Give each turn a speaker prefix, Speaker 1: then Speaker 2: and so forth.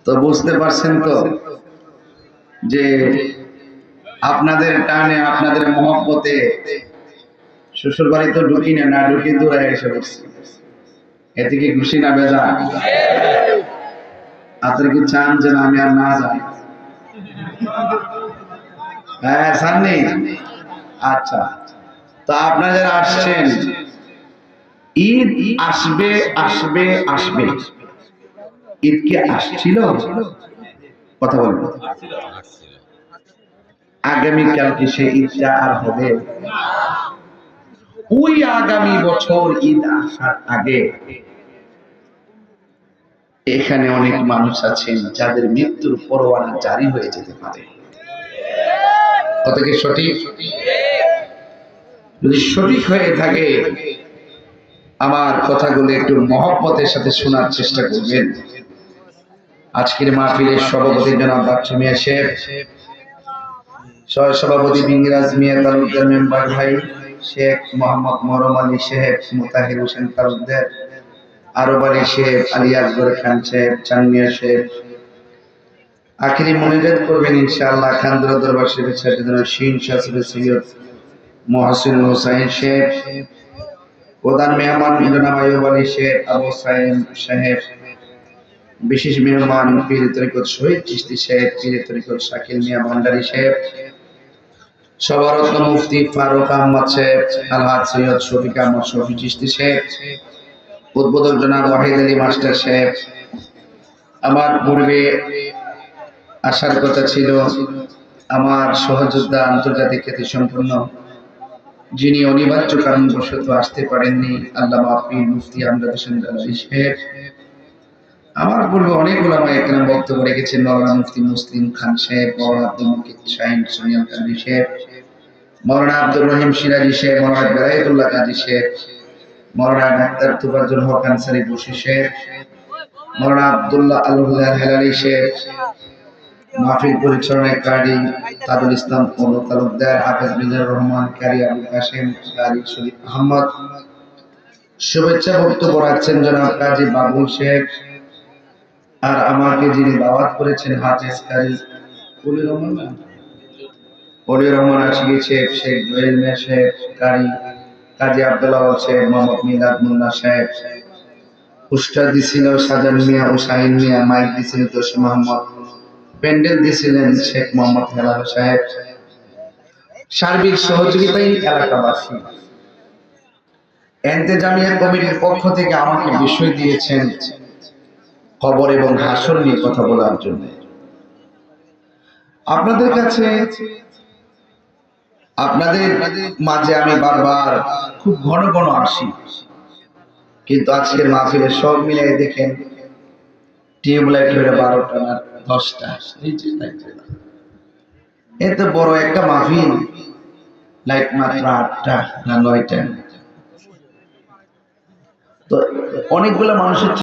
Speaker 1: তো বুঝতে পারছেন তো যে আপনাদের টানে আপনাদের মহব্বতে শ্বশুর বাড়ি তো ঢুকি না, না ঢুকি দূরে এসে বসছি। এতে কি খুশি না বেজা? আপনারা কি চান যে আমি আর না যাই? হ্যাঁ, চাননি? আচ্ছা, তা আপনারা যারা আসছেন, ঈদ আসবে আসবে আসবে, ঈদ কি আসছিল? কথা বলবো, আগামীকাল কি সে ঈদটা আর হবে? ওই আগামী বছর ঈদ আসার আগে এখানে অনেক মানুষ আছেন যাদের মৃত্যুর পরোয়ানা জারি হয়ে যেতে পারে। কথা কি সঠিক? যদি সঠিক হয়ে থাকে আমার কথাগুলো একটু মহব্বতের সাথে শোনার চেষ্টা করবেন। আজকের মাহফিলের সভাপতি জনাব বাচ্চু মিয়া সাহেব, সহ সভাপতি বিংরাজ মিয়া তালুকদার, মেম্বার ভাই শেখ মোহাম্মদ মরম আলী সাহেব, মুতাহির হোসেন তালুকদার, আরব আলী সাহেব, আলী আকবর খান সাহেব, চানমিয়া সাহেব, আখিরি মোনাজাত করবেন ইনশাআল্লাহ খানদুরা দরবার শরীফের সাথে শিন শাসিব সৈয়দ মহসিন হোসেন সাহেব, প্রধান মেহমান জনাব আইয়ুব আলী শেখ, আবু সাইম সাহেব, বিশেষ মেহমান পীর তরিকত শহীদ চিশতি সাহেব, পীর তরিকত শাকিল মিয়া ভান্ডারী সাহেব, সভারত্ন মুফতি ফারুক আহমদ সাহেব, আলহাজ সৈয়দ শফিক আহমদ শফি চিশতি সাহেব, উদ্বোধক জনাব ওয়াহিদ আলী মাস্টার সাহেব। আমার পূর্বে আসার কথা ছিল আমার সহযোদ্ধা, আন্তর্জাতিক খ্যাতি সম্পন্ন, যিনি অনিবার্য কারণবশত আসতে পারেননি, আল্লামা পীর মুফতি আমজাদ হোসেন আলী সাহেব। আমার পূর্বে অনেক ওলামা একরাম বক্তব্য রেখেছেন, মাওলানা মুফতি মুসলিম খান সাহেব, মাওলানা আব্দুল মুকিত শাহিন সুনিয়াল কাজী সাহেব, মাওলানা আব্দুর রহিম সিরাজি সাহেব, মাওলানা বেলায়েতুল্লাহ কাজী সাহেব, মাওলানা ডাক্তার তুফাজ্জল হক আনসারী বশির সাহেব, মাওলানা আব্দুল্লাহ আল হেলালি সাহেব, মাহফিল পরিচালনায় কারি তাজুল ইসলাম পৌর তালুকদার, হাফেজ মিজানুর রহমান, কারি আবুল কাসেম, কারি শরীফ আহমদ। শুভেচ্ছা বক্তব্য রাখছেন জনাব কাজী বাবুল শেখ। আর আমাকে যিনি দাওয়াত করেছেন হাফেজ কারি অলিউর রহমান আশিকি শেখ, শেখ জুয়েল মিয়া শেখ, কারি কাজী আব্দুল্লাহ শেখ, মোহাম্মদ মিলাদ মুন্না শেখ, উস্তাদ দিছিল সাজান মিয়া ও শাহিন মিয়া, মাইক দিছিল জসিম মোহাম্মদ, প্যান্ডেল দিছিলেন শেখ মোহাম্মদ হেলাল সাহেব। সার্বিক সহযোগিতায় এলাকাবাসী এন্তেজামিয়া কমিটির পক্ষ থেকে আমাকে বিষয় দিয়েছেন কবর এবং হাসর নিয়ে কথা বলার জন্য। আপনাদের কাছে, আপনাদের মাঝে আমি বারবার খুব ঘন ঘন আসি, কিন্তু আজকের মাহফিলে সব মিলাই দেখেন টিউবলাইট হয়ে 12টা না 10টা, এত বড় একটা মাহফিল লাইট মাত্র 8টা না 9টা। তো অনেকগুলো মানুষের